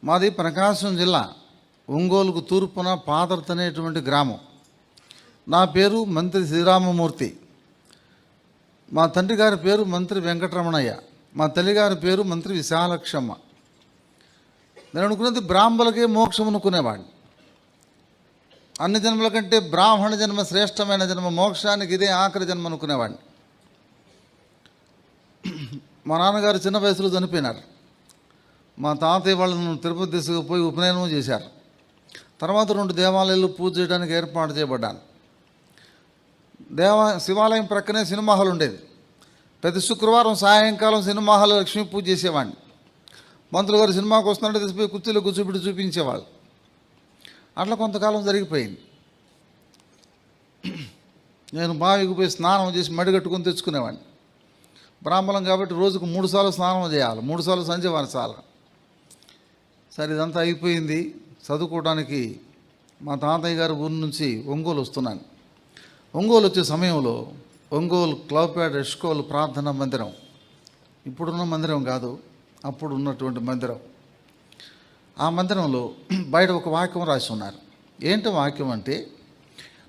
మాది ప్రకాశం జిల్లా ఒంగోలుకు తూర్పున పాదర్తి అనేటువంటి గ్రామం. నా పేరు మంత్రి శ్రీరామమూర్తి. మా తండ్రి గారి పేరు మంత్రి వెంకటరమణయ్య. మా తల్లిగారి పేరు మంత్రి విశాలక్షమ్మ. నేను అనుకున్నది బ్రాహ్మణులకే మోక్షం అనుకునేవాడిని. అన్ని జన్మల కంటే బ్రాహ్మణ జన్మ శ్రేష్టమైన జన్మ, మోక్షానికి ఇదే ఆఖరి జన్మ అనుకునేవాడిని. మా నాన్నగారు చిన్న వయసులో చనిపోయినారు. మా తాతయ్య వాళ్ళను తిరుపతి తీసుకుపోయి ఉపనయనం చేశారు. తర్వాత 2 దేవాలయాలు పూజ చేయడానికి ఏర్పాటు చేయబడ్డాను. శివాలయం ప్రక్కనే సినిమా హాల్ ఉండేది. ప్రతి శుక్రవారం సాయంకాలం సినిమా హాల్ లక్ష్మీ పూజ చేసేవాడిని. మంత్రులు గారు సినిమాకి వస్తున్నట్టు తీసిపోయి కుర్చీలో కూర్చోబెట్టి చూపించేవాళ్ళు. అట్లా కొంతకాలం జరిగిపోయింది. నేను బావికి పోయి స్నానం చేసి మడిగట్టుకొని తెచ్చుకునేవాడిని. బ్రాహ్మణం కాబట్టి రోజుకు 3 సార్లు స్నానం చేయాలి, 3 సార్లు సంధ్యవారచాలి. సరే, ఇదంతా అయిపోయింది. చదువుకోవడానికి మా తాతయ్య గారి ఊరి నుంచి ఒంగోలు వస్తున్నాను. ఒంగోలు వచ్చే సమయంలో ఒంగోలు క్లబ్పేట ఎస్కోల్ ప్రార్థనా మందిరం, ఇప్పుడున్న మందిరం కాదు, అప్పుడు ఉన్నటువంటి మందిరం. ఆ మందిరంలో బయట ఒక వాక్యం రాసి ఉన్నారు. ఏంటి వాక్యం అంటే,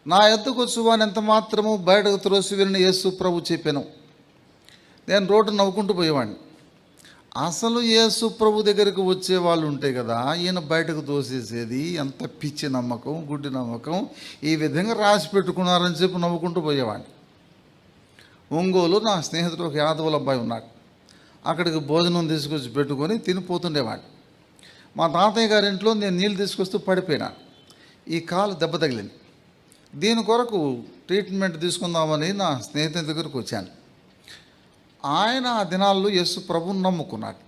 నా ఎద్దుకు వచ్చువాని ఎంత మాత్రము బయటకు త్రోసివేనని యేసు ప్రభు చెప్పాను. నేను రోడ్డు నవ్వుకుంటూ పోయేవాడిని. అసలు యేసు ప్రభు దగ్గరికి వచ్చే వాళ్ళు ఉంటే కదా ఈయన బయటకు తోసేసేది. ఎంత పిచ్చి నమ్మకం, గుడ్డి నమ్మకం, ఈ విధంగా రాసి పెట్టుకున్నారని చెప్పి నవ్వుకుంటూ పోయేవాడిని. ఒంగోలు నా స్నేహితుడు ఒక యాదవుల అబ్బాయి ఉన్నాడు. అక్కడికి భోజనం తీసుకొచ్చి పెట్టుకొని తినిపోతుండేవాడిని. మా తాతయ్య గారి ఇంట్లో నేను నీళ్ళు తీసుకొస్తూ పడిపోయినాను. ఈ కాలు దెబ్బ తగిలింది. దీని కొరకు ట్రీట్మెంట్ తీసుకుందామని నా స్నేహితుని దగ్గరకు వచ్చాను. ఆయన ఆ దినాల్లో యేసు ప్రభువుని నమ్ముకున్నాడు.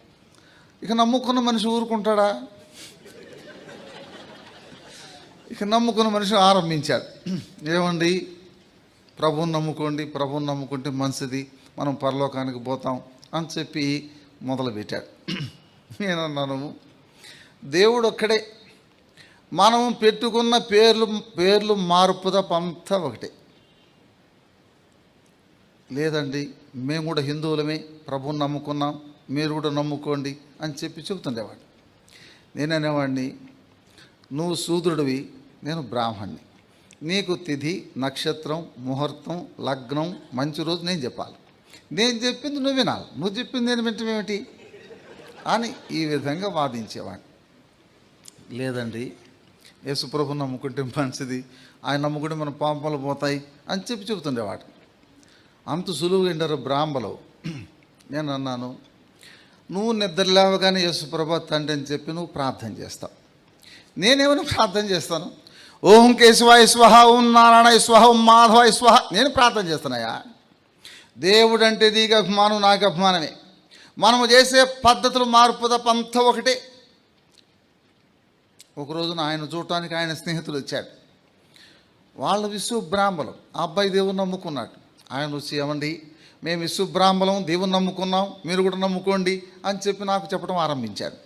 ఇక నమ్ముకున్న మనిషి ఊరుకుంటాడా? ఇక నమ్ముకున్న మనిషి ఆరంభించాడు. ఏమండి, ప్రభువుని నమ్ముకోండి, ప్రభువుని నమ్ముకుంటే మంచిది, మనం పరలోకానికి పోతాం అని చెప్పి మొదలుపెట్టాడు. నేనన్నాను, దేవుడు ఒక్కడే, మనం పెట్టుకున్న పేర్లు మార్పు తప్ప అంతా ఒకటే. లేదండి, మేము కూడా హిందువులమే, ప్రభువుని నమ్ముకున్నాం, మీరు కూడా నమ్ముకోండి అని చెప్పి చెబుతుండేవాడిని. నేననేవాడిని, నువ్వు శూద్రుడివి, నేను బ్రాహ్మణ్ణి, నీకు తిథి, నక్షత్రం, ముహూర్తం, లగ్నం, మంచి రోజు నేను చెప్పాలి, నేను చెప్పింది నువ్వు వినాలి, నువ్వు చెప్పింది నేను వింటమేమిటి అని ఈ విధంగా వాదించేవాడిని. లేదండి, యేసు ప్రభువుని నమ్ముకుంటే మంచిది, ఆయన నమ్ముకుంటే మన పాపాలు పోతాయి అని చెప్పి చెబుతుండేవాడు. అంత సులువుగా ఎండారు బ్రాహ్మలు. నేను అన్నాను, నువ్వు నిద్ర లేవగానే యేసు ప్రభు తండ్రి అని చెప్పి నువ్వు ప్రార్థన చేస్తావు, నేనేమైనా ప్రార్థన చేస్తాను? ఓం కేశవాయ స్వహ, ఓం నారాయణ స్వహ, ఓం మాధవాయ స్వహ, నేను ప్రార్థన చేస్తున్నాయా? దేవుడు అంటే నీకు అభిమానం, నాకు అభిమానమే. మనము చేసే పద్ధతులు మార్పు తప్ప అంతా ఒకటే. ఒకరోజున ఆయన చూడటానికి ఆయన స్నేహితులు వచ్చాడు. వాళ్ళ విశ్వబ్రాహ్మణులు. ఆ అబ్బాయి దేవుని నమ్ముకున్నాడు. ఆయన వచ్చి, ఏమండి, మేము విశ్వబ్రాహ్మణం, దేవుని నమ్ముకున్నాం, మీరు కూడా నమ్ముకోండి అని చెప్పి నాకు చెప్పడం ఆరంభించాడు.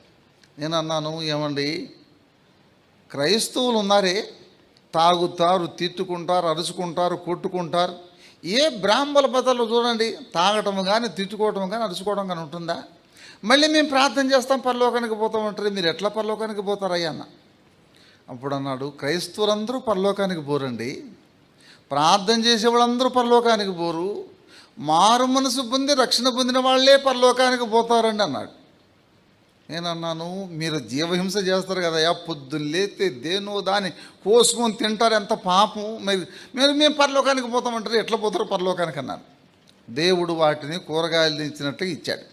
నేను అన్నాను, ఏమండి, క్రైస్తవులు ఉన్నారే, తాగుతారు, తిట్టుకుంటారు, అరుచుకుంటారు, కొట్టుకుంటారు. ఏ బ్రాహ్మణ పదాలు చూడండి, తాగటం కానీ, తిట్టుకోవటం కానీ, అరుచుకోవడం కానీ ఉంటుందా? మళ్ళీ మేము ప్రార్థన చేస్తాం, పరలోకానికి పోతామంటారు, మీరు ఎట్లా పరలోకానికి పోతారయ్యా అన్న. అప్పుడు అన్నాడు, క్రైస్తవులందరూ పరలోకానికి పోరండి, ప్రార్థన చేసే వాళ్ళందరూ పరలోకానికి పోరు, మారు మనసు పొంది రక్షణ పొందిన వాళ్ళే పరలోకానికి పోతారండి అన్నాడు. నేను అన్నాను, మీరు జీవహింస చేస్తారు కదయ్యా, పొద్దున్న లేతే దేనో దాన్ని కోసుకొని తింటారు, ఎంత పాపం. మేము పరలోకానికి పోతామంటారు, ఎట్లా పోతారు పరలోకానికి అన్నాను. దేవుడు వాటిని కూరగాయలు ఇచ్చినట్టుగా ఇచ్చాడు.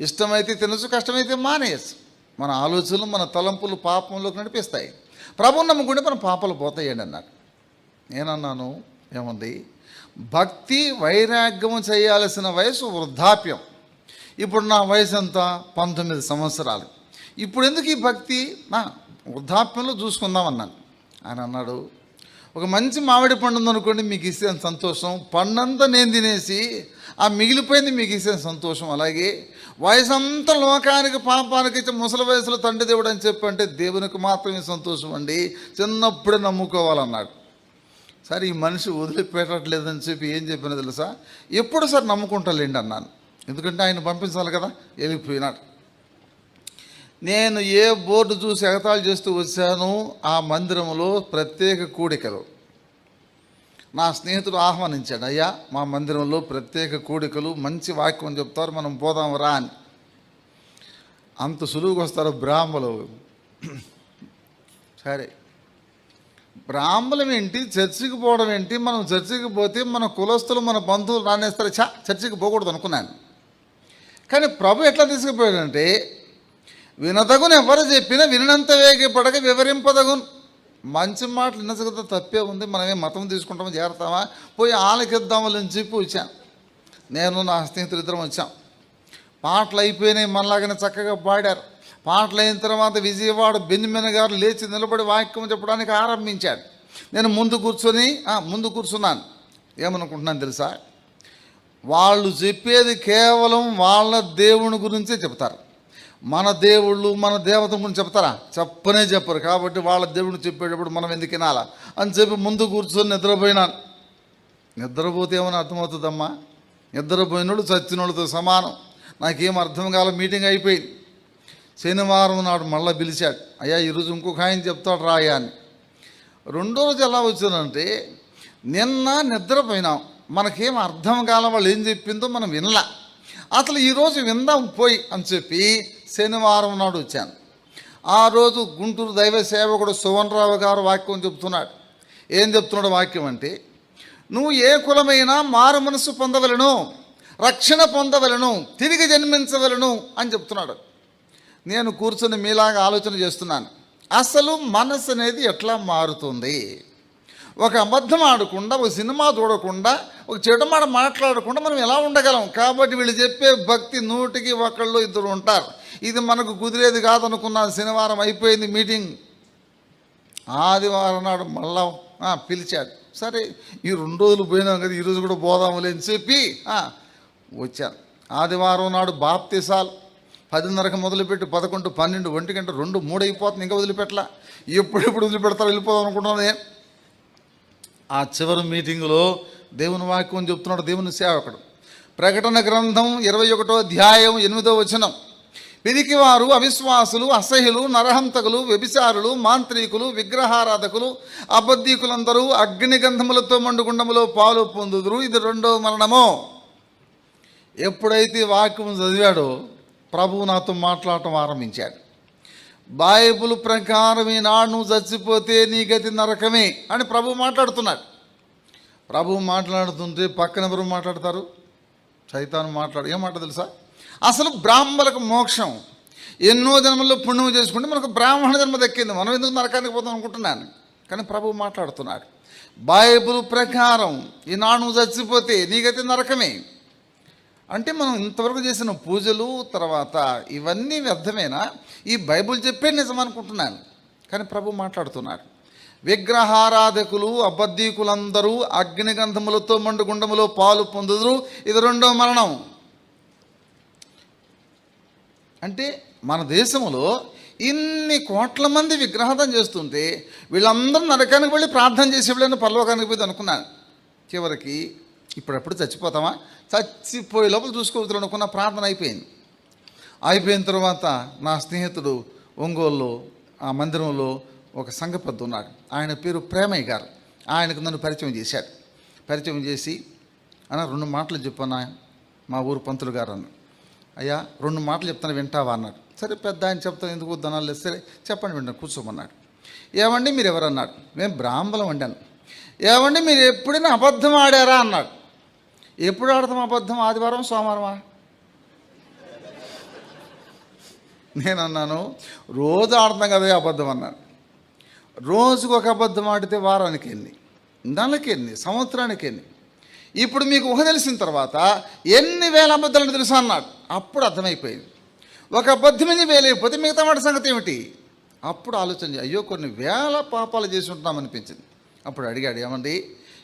ఇష్టమైతే తినచ్చు, కష్టమైతే మానేయచ్చు. మన ఆలోచనలు, మన తలంపులు పాపంలోకి నడిపిస్తాయి. ప్రభువుని నమ్ముకుంటే మన పాపాలు పోతాయండి అన్నాడు. నేనన్నాను, ఏముంది, భక్తి వైరాగ్యం చేయాల్సిన వయసు వృద్ధాప్యం. ఇప్పుడు నా వయసు ఎంత? 19 సంవత్సరాలు. ఇప్పుడు ఎందుకు ఈ భక్తి? నా వృద్ధాప్యంలో చూసుకుందామన్నాను. ఆయన అన్నాడు, ఒక మంచి మామిడి పండు ఉందనుకోండి, మీకు ఇస్తే సంతోషం, పండంతా నేను తినేసి ఆ మిగిలిపోయింది మీకు ఇస్తే సంతోషం. అలాగే వయసు అంతా లోకానికి పాపానికి ఇచ్చే ముసలి వయసులో తండ్రి దేవుడు అని చెప్పంటే దేవునికి మాత్రమే సంతోషం అండి, చిన్నప్పుడే నమ్ముకోవాలన్నాడు. సరే, ఈ మనిషి వదిలిపెట్టట్లేదని చెప్పి ఏం చెప్పినా తెలుసా, ఎప్పుడు సార్ నమ్ముకుంటాలేండి అన్నాను. ఎందుకంటే ఆయన పంపించాలి కదా, వెళ్ళిపోయినాడు. నేను ఏ బోర్డు చూసి ఎగతాళి చేస్తూ వచ్చానో ఆ మందిరంలో ప్రత్యేక కూడికలు నా స్నేహితుడు ఆహ్వానించాడు. అయ్యా, మా మందిరంలో ప్రత్యేక కూడికలు, మంచి వాక్యం చెప్తారు, మనం పోదాం రా అని. అంత సులువుగా వస్తారు బ్రాహ్మలు. సరే, బ్రాహ్మణం ఏంటి, చర్చికి పోవడం ఏంటి, మనం చర్చికి పోతే మన కులస్తులు మన బంధువులు రానేస్తారు, చర్చికి పోకూడదు అనుకున్నాను. కానీ ప్రభు ఎట్లా తీసుకుపోయాడంటే, వినదగును ఎవరు చెప్పినా వినంత వేగిపడక వివరింపదగును. మంచి మాటలు వినసగదా తప్పే ఉంది, మనమే మతం తీసుకుంటామో చేరతామా, పోయి ఆలకిద్దామని చెప్పి వచ్చాను. నేను నా స్నేహితులు ఇద్దరం వచ్చాం. పాటలు అయిపోయినాయి, మనలాగానే చక్కగా పాడారు. పాటలు అయిన తర్వాత విజయవాడ బెంజమిన్ గారు లేచి నిలబడి వాక్యం చెప్పడానికి ఆరంభించాడు. నేను ముందు కూర్చున్నాను. ఏమనుకుంటున్నాను తెలుసా, వాళ్ళు చెప్పేది కేవలం వాళ్ళ దేవుని గురించే చెప్తారు. మన దేవుళ్ళు మన దేవత గురించి చెప్తారా? చెప్పనే చెప్పరు. కాబట్టి వాళ్ళ దేవుడు చెప్పేటప్పుడు మనం ఎందుకు వినాలా అని చెప్పి ముందు కూర్చొని నిద్రపోయినాను. నిద్రపోతే ఏమని అర్థమవుతుందమ్మా, నిద్రపోయినోడు చచ్చినోళ్ళతో సమానం. నాకేం అర్థం కాల. మీటింగ్ అయిపోయింది. శనివారం నాడు మళ్ళీ పిలిచాడు. అయ్యా, ఈరోజు ఇంకొక ఆయన చెప్తాడు రాయా అని. రెండో రోజు ఎలా వచ్చానంటే, నిన్న నిద్రపోయినాం, మనకేం అర్థం కాల, వాళ్ళు ఏం చెప్పిందో మనం వినలా, అసలు ఈరోజు విందాం పోయి అని చెప్పి శనివారం నాడు వచ్చాను. ఆ రోజు గుంటూరు దైవ సేవకుడు సువన్రావు గారు వాక్యం చెప్తున్నాడు. ఏం చెప్తున్నాడు వాక్యం అంటే, నువ్వు ఏ కులమైనా మారు మనసు పొందవలను, రక్షణ పొందవలను, తిరిగి జన్మించవలను అని చెప్తున్నాడు. నేను కూర్చొని మీలాగా ఆలోచన చేస్తున్నాను, అసలు మనసు అనేది ఎట్లా మారుతుంది? ఒక అబద్ధం ఆడకుండా, ఒక సినిమా చూడకుండా, ఒక చెడు మాట మాట్లాడకుండా మనం ఎలా ఉండగలం? కాబట్టి వీళ్ళు చెప్పే భక్తి 100కి 1-2 ఉంటారు. ఇది మనకు కుదిరేది కాదనుకున్నాను. శనివారం అయిపోయింది మీటింగ్. ఆదివారం నాడు మళ్ళా పిలిచాడు. సరే, ఈ 2 రోజులు పోయినాం కదా, ఈరోజు కూడా పోదాములే అని చెప్పి వచ్చాను. ఆదివారం నాడు బాప్తిసాలు 10:30కి మొదలుపెట్టి 11, 12, 1 గంట 2, 3 అయిపోతుంది. ఇంకా వదిలిపెట్టలా. ఎప్పుడెప్పుడు వదిలిపెడతారో వెళ్ళిపోదాం అనుకుంటున్నాను. ఆ చివరి మీటింగులో దేవుని వాక్యం చెప్తున్నాడు దేవుని సేవకుడు. ప్రకటన గ్రంథం 21వ అధ్యాయం 8వ వచనం, పిరికివారు, అవిశ్వాసులు, అసహ్యులు, నరహంతకులు, వ్యభిచారులు, మాంత్రికులు, విగ్రహారాధకులు, అబద్ధీకులందరూ అగ్నిగంధములతో మండుగుండములో పాలు పొందుదురు, ఇది 2వ మరణము. ఎప్పుడైతే వాక్యం చదివాడో ప్రభువు నాతో మాట్లాడటం ఆరంభించాడు. బైబిల్ ప్రకారం ఈనాడు నువ్వు చచ్చిపోతే నీ గతి నరకమే అని ప్రభువు మాట్లాడుతున్నాడు. ప్రభువు మాట్లాడుతుంటే పక్కన ఎవరు మాట్లాడతారు? సైతాను ఏం మాట తెలుసా? అసలు బ్రాహ్మణులకు మోక్షం, ఎన్నో జన్మల్లో పుణ్యం చేసుకుంటే మనకు బ్రాహ్మణ జన్మ దక్కింది, మనం ఎందుకు నరకానికి పోతాం అనుకుంటున్నాను. కానీ ప్రభువు మాట్లాడుతున్నాడు, బైబిల్ ప్రకారం ఈనాడు నువ్వు చచ్చిపోతే నీ గతి నరకమే. అంటే మనం ఇంతవరకు చేసిన పూజలు తర్వాత ఇవన్నీ వ్యర్థమేనా? ఈ బైబిల్ చెప్పే నిజం అనుకుంటున్నాను. కానీ ప్రభు మాట్లాడుతున్నాడు, విగ్రహారాధకులు, అబద్ధీకులందరూ అగ్నిగంధములతో మండుగుండములో పాలు పొందుదురు, ఇది 2వ మరణం. అంటే మన దేశంలో ఇన్ని కోట్ల మంది విగ్రహార్థం చేస్తుంటే వీళ్ళందరూ నరకానికి వెళ్ళి ప్రార్థన చేసేవాళ్ళని పరలోకానికి పోయింది అనుకున్నాను. చివరికి ఇప్పుడెప్పుడు చచ్చిపోతామా, చచ్చిపోయే లోపల చూసుకోవచ్చు అనుకున్న ప్రార్థన అయిపోయింది. అయిపోయిన తర్వాత నా స్నేహితుడు ఒంగోలులో ఆ మందిరంలో ఒక సంఘ పెద్ద ఉన్నాడు. ఆయన పేరు ప్రేమయ్య గారు. ఆయనకు నన్ను పరిచయం చేశాడు. పరిచయం చేసి, అన్న 2 మాటలు చెప్పన్నా మా ఊరు పంతులు గారు అన్న. అయ్యా, 2 మాటలు చెప్తాను వింటావా అన్నాడు. సరే, పెద్ద ఆయన చెప్తాను, ఎందుకు వద్దనాలి, సరే చెప్పండి వింటాను, కూర్చోమన్నాడు. ఏమండి మీరు ఎవరన్నాడు. మేము బ్రాహ్మణం వండాను. ఏమండి మీరు ఎప్పుడైనా అబద్ధం ఆడారా అన్నాడు. ఎప్పుడు ఆడతాం అబద్ధం? ఆదివారం, సోమవారమా? నేను అన్నాను, రోజు ఆడతాం కదా అబద్ధం అన్నాను. రోజుకు ఒక అబద్ధం ఆడితే వారానికి ఎన్ని, నెలకి ఎన్ని, సంవత్సరానికి ఎన్ని? ఇప్పుడు మీకు ఊహ తెలిసిన తర్వాత ఎన్ని వేల అబద్ధాలు తెలుసా అన్నాడు. అప్పుడు అర్థమైపోయింది, ఒక అబద్ధం ఎన్ని వేలైపోతే మిగతా వాడి సంగతి ఏమిటి? అప్పుడు ఆలోచన, అయ్యో కొన్ని వేల పాపాలు చేసి ఉంటున్నాం అనిపించింది. అప్పుడు అడిగాడు, ఏమండి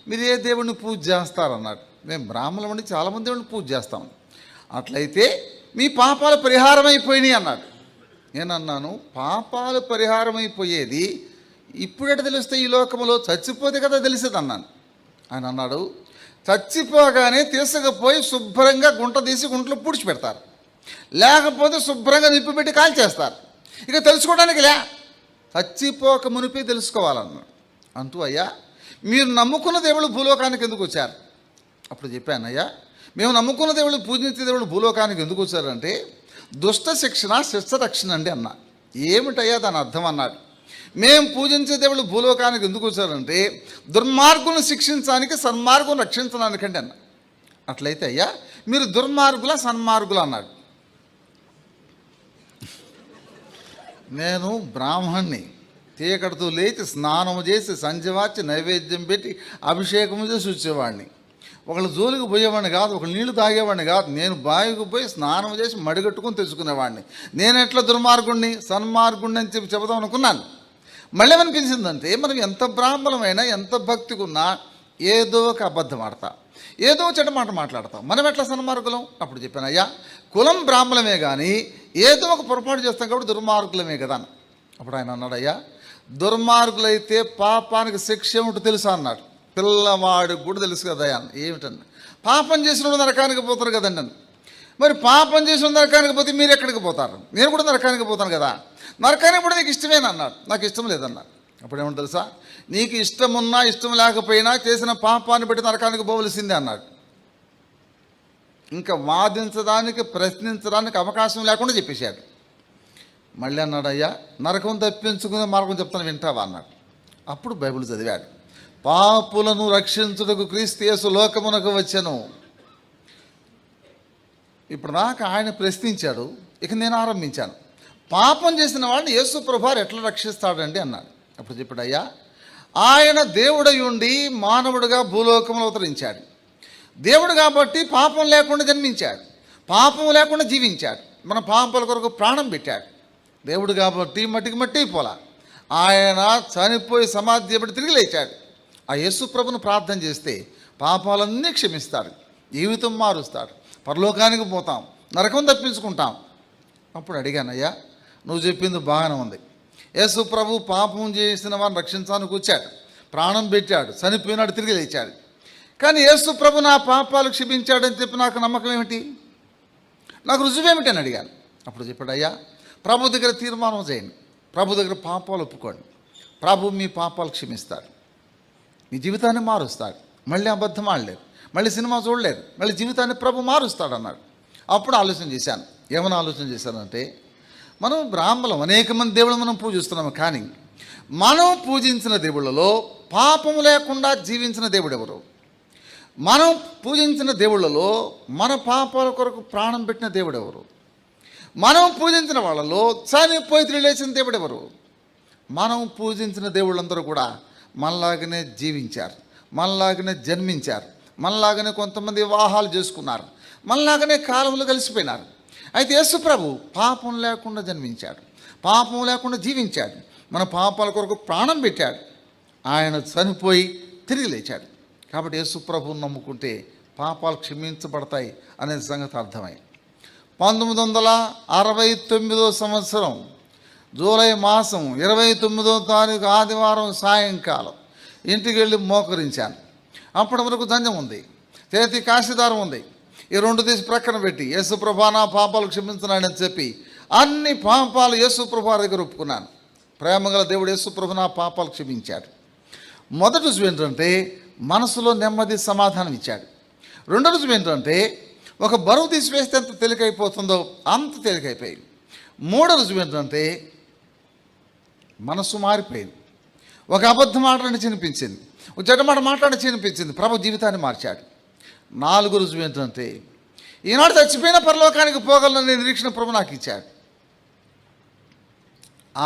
మీరు ఏ దేవుడిని పూజ చేస్తారన్నాడు. మేము బ్రాహ్మణులు అండి, చాలామంది దేవుడిని పూజ చేస్తాం. అట్లయితే మీ పాపాలు పరిహారం అయిపోయినాయి అన్నాడు. నేనన్నాను, పాపాలు పరిహారం అయిపోయేది ఇప్పుడెట తెలిస్తే ఈ లోకంలో? చచ్చిపోతే కదా తెలిసేది అన్నాను. ఆయన అన్నాడు, చచ్చిపోగానే తీసుకుపోయి శుభ్రంగా గుంట తీసి గుంటలో పూడ్చిపెడతారు, లేకపోతే శుభ్రంగా నిప్పు పెట్టి కాల్చేస్తారు. ఇక తెలుసుకోవడానికి లే, చచ్చిపోక మునిపే తెలుసుకోవాలన్న అంటూ, అయ్యా మీరు నమ్ముకున్న దేవుడు భూలోకానికి ఎందుకు వచ్చారు? అప్పుడు చెప్పాను, అయ్యా మేము నమ్ముకున్న దేవుడు, పూజించే దేవుడు భూలోకానికి ఎందుకు వచ్చారంటే దుష్ట శిక్షణ శిష్ట రక్షణ అండి అన్న. ఏమిటయ్యా దాని అర్థం అన్నాడు. మేము పూజించే దేవుడు భూలోకానికి ఎందుకు వచ్చారంటే దుర్మార్గులను శిక్షించడానికి, సన్మార్గులను రక్షించడానికండి అన్న. అట్లయితే అయ్యా మీరు దుర్మార్గుల సన్మార్గులు అన్నాడు. నేను బ్రాహ్మణ్ణి, చీకటితో లేచి స్నానం చేసి సంజవార్చి నైవేద్యం పెట్టి అభిషేకం చేసి వచ్చేవాడిని. ఒకళ్ళు జోలికి పోయేవాడిని కాదు, ఒకళ్ళు నీళ్లు తాగేవాడిని కాదు. నేను బావికి పోయి స్నానం చేసి మడిగట్టుకుని తెచ్చుకునేవాడిని. నేను ఎట్లా దుర్మార్గుణ్ణి సన్మార్గుణ్ణి అని చెబుదాం అనుకున్నాను. మళ్ళీ ఏమనిపించిందంటే మనం ఎంత బ్రాహ్మణమైనా, ఎంత భక్తిగా ఉన్నా ఏదో ఒక అబద్ధం ఆడతా, ఏదో చెడ్డ మాట మాట్లాడతాం. మనం ఎట్లా సన్మార్గులం? అప్పుడు చెప్పాను, అయ్యా కులం బ్రాహ్మణమే కానీ ఏదో ఒక పొరపాటు చేస్తాం కాబట్టి దుర్మార్గులమే కదా అని. అప్పుడు ఆయన అన్నాడు, అయ్యా దుర్మార్గులైతే పాపానికి శిక్ష ఏమిటో తెలుసా అన్నాడు. పిల్లవాడికి కూడా తెలుసు కదా అన్న. ఏమిటన్నా? పాపం చేసిన నరకానికి పోతారు కదండి అన్న. మరి పాపం చేసిన నరకానికి పోతే మీరు ఎక్కడికి పోతారు? నేను కూడా నరకానికి పోతాను కదా. నరకానికి కూడా నీకు ఇష్టమేనా అన్నాడు. నాకు ఇష్టం లేదన్నాడు. అప్పుడు ఏమన్నా తెలుసా, నీకు ఇష్టం ఉన్నా ఇష్టం లేకపోయినా చేసిన పాపాన్ని బట్టి నరకానికి పోవలసిందే అన్నాడు. ఇంకా వాదించడానికి, ప్రశ్నించడానికి అవకాశం లేకుండా చెప్పేశాడు. మళ్ళీ అన్నాడు, అయ్యా నరకం తప్పించుకునే మార్గం చెప్తాను వింటావా అన్నాడు. అప్పుడు బైబిల్ చదివాడు. పాపులను రక్షించుటకు క్రీస్తు యేసు లోకమునకు వచ్చెను. ఇప్పుడు నాకు ఆయన ప్రశ్నించాడు, ఇక నేను ఆరంభించాను. పాపం చేసిన వాళ్ళని యేసు ప్రభువారు ఎట్లా రక్షిస్తాడండి అన్నాడు. అప్పుడు చెప్పాడు, అయ్యా ఆయన దేవుడై ఉండి మానవుడిగా భూలోకంలో అవతరించాడు. దేవుడు కాబట్టి పాపం లేకుండా జన్మించాడు, పాపం లేకుండా జీవించాడు, మన పాపాల కొరకు ప్రాణం పెట్టాడు. దేవుడు కాబట్టి మట్టికి మట్టి అయిపోలా, ఆయన చనిపోయి సమాధి చేయబడి తిరిగి లేచాడు. ఆ యేసు ప్రభును ప్రార్థన చేస్తే పాపాలన్నీ క్షమిస్తాడు, జీవితం మారుస్తాడు, పరలోకానికి పోతాం, నరకం తప్పించుకుంటాం. అప్పుడు అడిగాను, అయ్యా నువ్వు చెప్పింది బాగానే ఉంది. యేసు ప్రభు పాపం చేసిన వారిని రక్షించడానికి వచ్చాడు, ప్రాణం పెట్టాడు, చనిపోయినాడు, తిరిగి లేచాడు. కానీ యేసు ప్రభు నా పాపాలు క్షమించాడని చెప్పి నాకు నమ్మకం ఏమిటి, నాకు రుజువేమిటి అని అడిగాను. అప్పుడు చెప్పాడు, అయ్యా ప్రభు దగ్గర తీర్మానం చేయండి, ప్రభు దగ్గర పాపాలు ఒప్పుకోండి, ప్రభు మీ పాపాలు క్షమిస్తాడు, మీ జీవితాన్ని మారుస్తాడు. మళ్ళీ అబద్ధం ఆడలేరు, మళ్ళీ సినిమా చూడలేరు, మళ్ళీ జీవితాన్ని ప్రభు మారుస్తాడు అన్నాడు. అప్పుడు ఆలోచన చేశాను. ఏమైనా ఆలోచన చేశానంటే, మనం బ్రాహ్మణులం, అనేక మంది దేవుళ్ళు మనం పూజిస్తున్నాము, కానీ మనం పూజించిన దేవుళ్ళలో పాపము లేకుండా జీవించిన దేవుడు ఎవరు? మనం పూజించిన దేవుళ్ళలో మన పాపాల కొరకు ప్రాణం పెట్టిన దేవుడు ఎవరు? మనం పూజించిన వాళ్ళలో చనిపోయి తిరిగి లేచిన దేవుడు ఎవరు? మనం పూజించిన దేవుళ్ళందరూ కూడా మనలాగానే జీవించారు, మనలాగానే జన్మించారు, మనలాగానే కొంతమంది వివాహాలు చేసుకున్నారు, మనలాగానే కాలంలో కలిసిపోయినారు. అయితే యేసు ప్రభు పాపం లేకుండా జన్మించాడు, పాపం లేకుండా జీవించాడు, మన పాపాల కొరకు ప్రాణం పెట్టాడు, ఆయన చనిపోయి తిరిగి లేచాడు. కాబట్టి యేసు ప్రభువుని నమ్ముకుంటే పాపాలు క్షమించబడతాయి అనే సంగతి అర్థమై 1969 సంవత్సరం జూలై మాసం 29వ తారీఖు ఆదివారం సాయంకాలం ఇంటికి వెళ్ళి మోకరించాను. అప్పటి వరకు దంజం ఉంది, చేతి కాశీదారం ఉంది. ఈ రెండు తీసి ప్రక్కన పెట్టి యేసు ప్రభా నా పాపాలు క్షమించున్నాడని చెప్పి అన్ని పాపాలు యేసు ప్రభు దగ్గర ఒప్పుకున్నాను. ప్రేమగల దేవుడు యేసు ప్రభు నా పాపాలు క్షమించాడు. మొదటి రుజువు ఏంటంటే మనసులో నెమ్మది సమాధానం ఇచ్చాడు. రెండో రుజువు ఏంటంటే ఒక బరువు తీసివేస్తే ఎంత తేలికైపోతుందో అంత తేలికైపోయింది. మూడో రుజువు ఏంటంటే మనసు మారిపోయింది. ఒక అబద్ధం మాట్లాడి చినిపించింది, ఒక జడమాట మాట్లాడి చినిపించింది, ప్రభు జీవితాన్ని మార్చాడు. నాలుగో రుజువు ఏంటంటే ఈనాడు చచ్చిపోయిన పరలోకానికి పోగలననే నిరీక్షణ ప్రభు నాకు ఇచ్చాడు.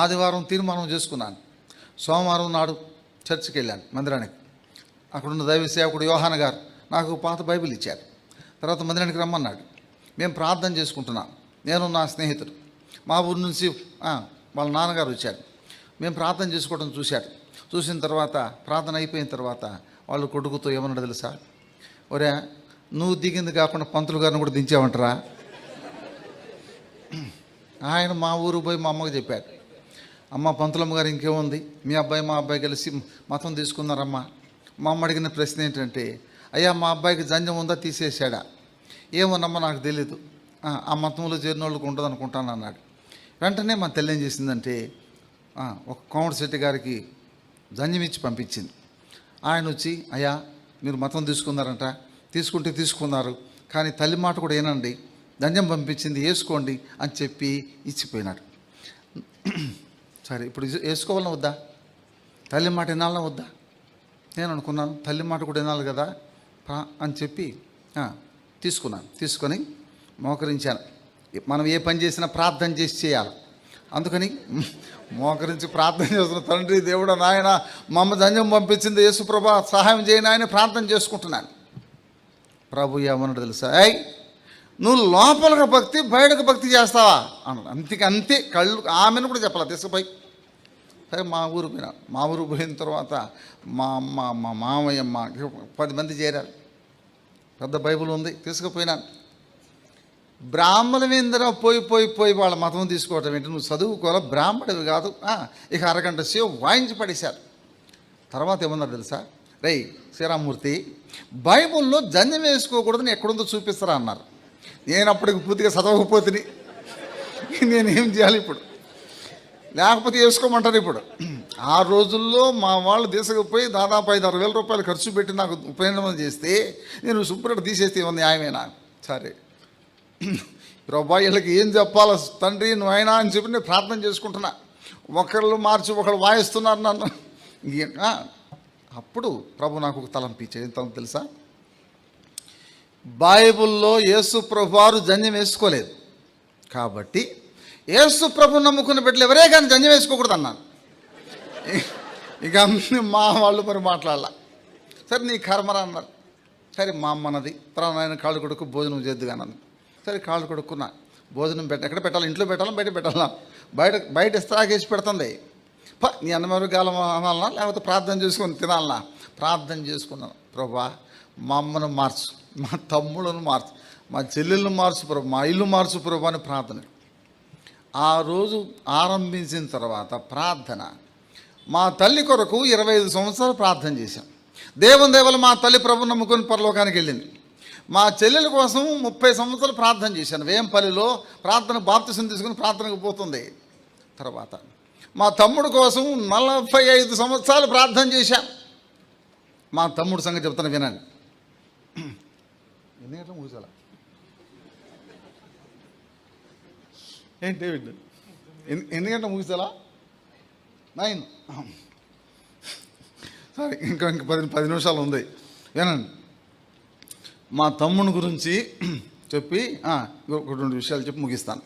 ఆదివారం తీర్మానం చేసుకున్నాను. సోమవారం నాడు చర్చికి వెళ్ళాను, మందిరానికి. అక్కడున్న దైవ సేవకుడు యోహాన గారు నాకు పాత బైబిల్ ఇచ్చారు. తర్వాత మందిరానికి రమ్మన్నాడు. మేము ప్రార్థన చేసుకుంటున్నాం, నేను నా స్నేహితుడు. మా ఊరు నుంచి వాళ్ళ నాన్నగారు వచ్చారు. మేము ప్రార్థన చేసుకోవడం చూశాడు. చూసిన తర్వాత ప్రార్థన అయిపోయిన తర్వాత వాళ్ళు కొడుకుతో ఏమన్నాడు తెలుసా? ఒరే నువ్వు దిగింది కాకుండా పంతులు గారిని కూడా దించావంటరా. ఆయన మా ఊరు పోయి మా అమ్మకి చెప్పాడు, అమ్మ పంతులమ్మ గారు ఇంకేముంది, మీ అబ్బాయి మా అబ్బాయి కలిసి మతం తీసుకున్నారమ్మా. మా అమ్మ అడిగిన ప్రశ్న ఏంటంటే, అయ్యా మా అబ్బాయికి జంజం ఉందా తీసేసాడా? ఏమోనమ్మ నాకు తెలీదు, ఆ మతంలో చేరిన వాళ్ళకి ఉంటుంది అనుకుంటాను అన్నాడు. వెంటనే మా తల్లి ఏం చేసిందంటే ఒక కోమటి శెట్టి గారికి జంజం ఇచ్చి పంపించింది. ఆయన వచ్చి, అయ్యా మీరు మతం తీసుకున్నారంట, తీసుకున్నారు, కానీ తల్లి మాట కూడా ఏనండి, జంజం పంపించింది వేసుకోండి అని చెప్పి ఇచ్చిపోయినాడు. సరే, ఇప్పుడు వేసుకోవాలన్నా వద్దా? తల్లి మాట వినాలన్నా వద్దా? నేను అనుకున్నాను తల్లి మాట కూడా వినాలి కదా అని చెప్పి తీసుకొని మోకరించాను. మనం ఏ పని చేసినా ప్రార్థన చేసి చేయాలి. అందుకని మోకరించి ప్రార్థన చేస్తున్న, తండ్రి దేవుడు నాయన మా అమ్మ జంజం పంపించింది, యేసుప్రభా సహాయం చేయని ఆయన ప్రార్థన చేసుకుంటున్నాను. ప్రభు ఏమన్నాడు తెలుసా? నువ్వు లోపలికి భక్తి బయటకు భక్తి చేస్తావా అన్నాడు. అంతే కళ్ళు ఆమెను కూడా చెప్పాలి తీసుకుపోయి. సరే మా ఊరు పోయిన తర్వాత మా అమ్మ మా మామయ్య 10 మంది చేరారు. పెద్ద బైబిల్ ఉంది, తీసుకుపోయినాను. బ్రాహ్మణులేంద్ర పోయి వాళ్ళ మతం తీసుకోవటం ఏంటి, నువ్వు చదువుకోవాలి, బ్రాహ్మణుడు కాదు, ఇక అరగంట సేపు వాయించి పడేశారు. తర్వాత ఏమన్నారు తెలుసా? శ్రీరామూర్తి, బైబిల్లో జంజం వేసుకోకూడదని ఎక్కడుందో చూపిస్తారా అన్నారు. నేను అప్పటికి పూర్తిగా చదవకపోతే నేనేం చేయాలి ఇప్పుడు? లేకపోతే వేసుకోమంటారు. ఇప్పుడు ఆ రోజుల్లో మా వాళ్ళు తీసుకుపోయి దాదాపు 5-6 వేల రూపాయలు ఖర్చు పెట్టి నాకు ఉపయోగం చేస్తే నేను శుభ్రత తీసేస్తే ఉంది న్యాయమేనా? సరే వీళ్ళకి ఏం చెప్పాలి తండ్రి నువ్వు అయినా అని చెప్పి నేను ప్రార్థన చేసుకుంటున్నా. ఒకళ్ళు మార్చి ఒకళ్ళు వాయిస్తున్నారు నన్ను. అప్పుడు ప్రభు నాకు ఒక తలంపు ఇచ్చాడు. ఏం తలంపు తెలుసా? బైబిల్లో యేసు ప్రభు వారు జంజం వేసుకోలేదు కాబట్టి యేసు ప్రభు నమ్ముకున్న బిడ్డలు ఎవరే కానీ జంజం వేసుకోకూడదు అన్నాను. ఇక మా వాళ్ళు మరి మాట్లాడాల. సరే నీ కర్మరా అన్నారు. సరే మా అమ్మ అన్నది, ప్రాణాయన కాళ్ళు కొడుకు భోజనం చేద్దుగా అన్నది. సరే కాళ్ళు కొడుకున్నా, భోజనం ఎక్కడ పెట్టాలి? ఇంట్లో పెట్టాలా బయట పెట్టాలా? బయట ఇస్తాకేసి పెడుతుంది. నీ అన్నమారు గాలం అనాలనా లేకపోతే ప్రార్థన చేసుకొని తినాలనా? ప్రార్థన చేసుకున్నాను. ప్రభా మా అమ్మను మార్చు, మా తమ్ముళ్ళను మార్చు, మా చెల్లెళ్ళను మార్చు ప్రభు, మా ఇల్లు మార్చు ప్రభు అని ప్రార్థన. ఆ రోజు ఆరంభించిన తర్వాత ప్రార్థన మా తల్లి కొరకు 25 సంవత్సరాలు ప్రార్థన చేశాం. దేవుని దేవల మా తల్లి ప్రభు నమ్ముకొని పరలోకానికి వెళ్ళింది. మా చెల్లెల కోసం 30 సంవత్సరాలు ప్రార్థన చేశాను. వేంపల్లిలో ప్రార్థన బాప్తిసం తీసుకుని ప్రార్థనకు పోతుంది. తర్వాత మా తమ్ముడు కోసం 45 సంవత్సరాలు ప్రార్థన చేశాం. మా తమ్ముడు సంగతి చెప్తాను వినండి. ఎన్ని గంటలు ముగిసాల ఏంటి ఎన్ని గంటలు ముగిసాలా? 9. సరే ఇంకా 10 నిమిషాలు ఉంది వినండి. మా తమ్ముని గురించి చెప్పి ఒక 2 విషయాలు చెప్పి ముగిస్తాను.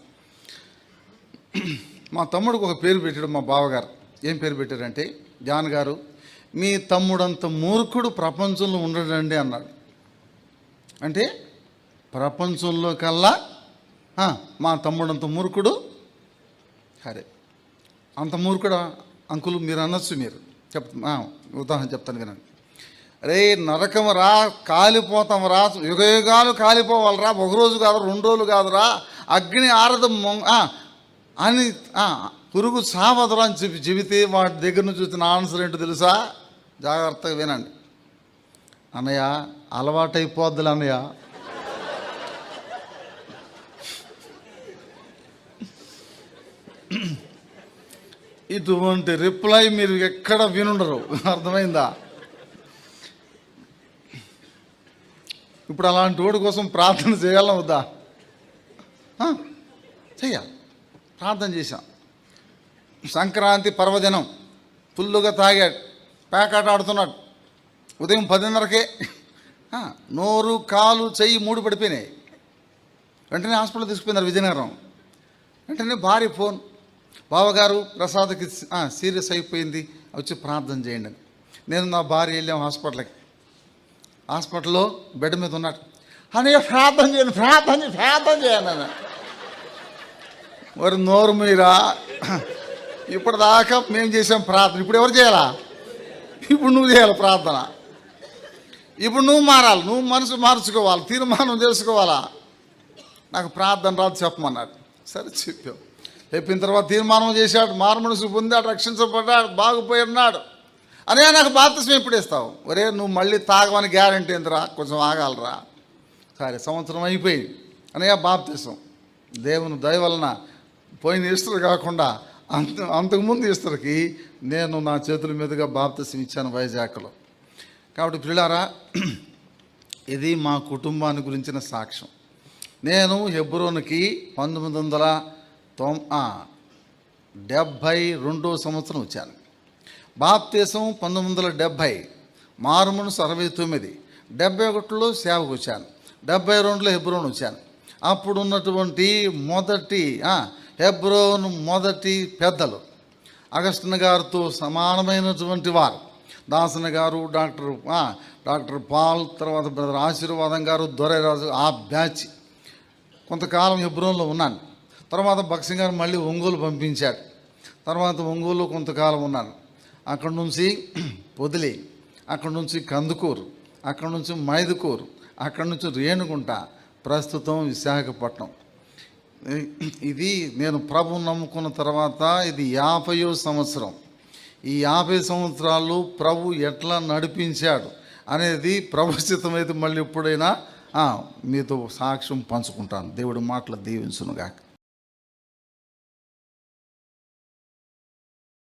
మా తమ్ముడికి ఒక పేరు పెట్టాడు మా బావగారు. ఏం పేరు పెట్టారంటే, జాన్ గారు మీ తమ్ముడంత మూర్ఖుడు ప్రపంచంలో ఉండడండి అన్నాడు. అంటే ప్రపంచంలో కల్లా మా తమ్ముడంత మూర్ఖుడు. సరే అంత మూర్ఖుడు అంకులు మీరు అనొచ్చు, మీరు ఉదాహరణ చెప్తాను వినండి. రే నరకం రా, కాలిపోతాం రా, యుగయుగాలు కాలిపోవాలరా, ఒక రోజు కాదు 2 రోజులు కాదురా, అగ్ని ఆరదు అని పురుగు సావదురా అని చెప్పి చెబితే వాటి దగ్గర నుంచి వచ్చిన ఆన్సర్ ఏంటో తెలుసా? జాగ్రత్తగా వినండి. అన్నయ్య అలవాటైపోద్దులు అన్నయ్య. ఇటువంటి రిప్లై మీరు ఎక్కడ వినుండరు. అర్థమైందా? ఇప్పుడు అలాంటి వాడి కోసం ప్రార్థన చేయాలా వద్దా? చెయ్యాలి. ప్రార్థన చేశాం. సంక్రాంతి పర్వదినం ఫుల్లుగా తాగాడు, పేకాట ఆడుతున్నాడు. ఉదయం 10:30కే నోరు కాలు చెయ్యి 3 పడిపోయినాయి. వెంటనే హాస్పిటల్ తీసుకుపోయినారు విజయనగరం. వెంటనే భార్య ఫోన్, బావగారు ప్రసాద్కి సీరియస్ అయిపోయింది, వచ్చి ప్రార్థన చేయండి అని. నేను నా భార్య వెళ్ళాం హాస్పిటల్కి. హాస్పిటల్లో బెడ్ మీద ఉన్నాడు. అన్నయ్య ప్రార్థన చేయను. మరి నోరు మీరా, ఇప్పటిదాకా మేము చేసాం ప్రార్థన, ఇప్పుడు ఎవరు చేయాలా? ఇప్పుడు నువ్వు చేయాలి ప్రార్థన. ఇప్పుడు నువ్వు మారాలి, నువ్వు మనసు మార్చుకోవాలి, తీర్మానం చేసుకోవాలా. నాకు ప్రార్థన రాదు చెప్పమన్నాడు. సరే చెప్పిన తర్వాత తీర్మానం చేశాడు, మారు మనసు పొందాడు, రక్షించబడ్డాడు, బాగుపోయినాడు. అనే నాకు బాప్తిస్మం ఎప్పుడు ఇస్తావు? ఒరే నువ్వు మళ్ళీ తాగమని గ్యారంటీ ఏందిరా, కొంచెం ఆగాలరా. సరే సంవత్సరం అయిపోయింది. అనయ్య బాప్తిస్మం దేవుని దయ వలన పోయిన ఈస్టర్ కాకుండా అంతకుముందు ఈస్టర్కి నేను నా చేతుల మీదుగా బాప్తిసం ఇచ్చాను వైజాగ్లో. కాబట్టి పిల్లారా, ఇది మా కుటుంబాన్ని గురించిన సాక్ష్యం. నేను హెబ్రోనుకి 1972 సంవత్సరం వచ్చాను. బాప్తిసం 1970, మారుమనసు 69, 71లో సేవకు వచ్చాను, 72లో హెబ్రోన్ వచ్చాను. అప్పుడు ఉన్నటువంటి హెబ్రోన్ మొదటి పెద్దలు అగస్టిన్ గారితో సమానమైనటువంటి వారు దాసన గారు, డాక్టర్ పాల్, తర్వాత బ్రదర్ ఆశీర్వాదం గారు, దొరైరాజు, ఆ బ్యాచ్. కొంతకాలం హెబ్రోన్లో ఉన్నాను. తర్వాత బక్సింగ్ గారు మళ్ళీ ఒంగోలు పంపించాడు. తర్వాత ఒంగోలులో కొంతకాలం ఉన్నాను. అక్కడి నుంచి పొదిలి, అక్కడి నుంచి కందుకూరు, అక్కడి నుంచి మైదుకూరు, అక్కడి నుంచి రేణుగుంట, ప్రస్తుతం విశాఖపట్నం. ఇది నేను ప్రభువు నమ్ముకున్న తర్వాత ఇది 50వ సంవత్సరం. ఈ 50 సంవత్సరాలు ప్రభు ఎట్లా నడిపించాడు అనేది ప్రభుత్వమైతే మళ్ళీ ఎప్పుడైనా మీతో సాక్ష్యం పంచుకుంటాను. దేవుడి మాటలు దీవించునుగాక.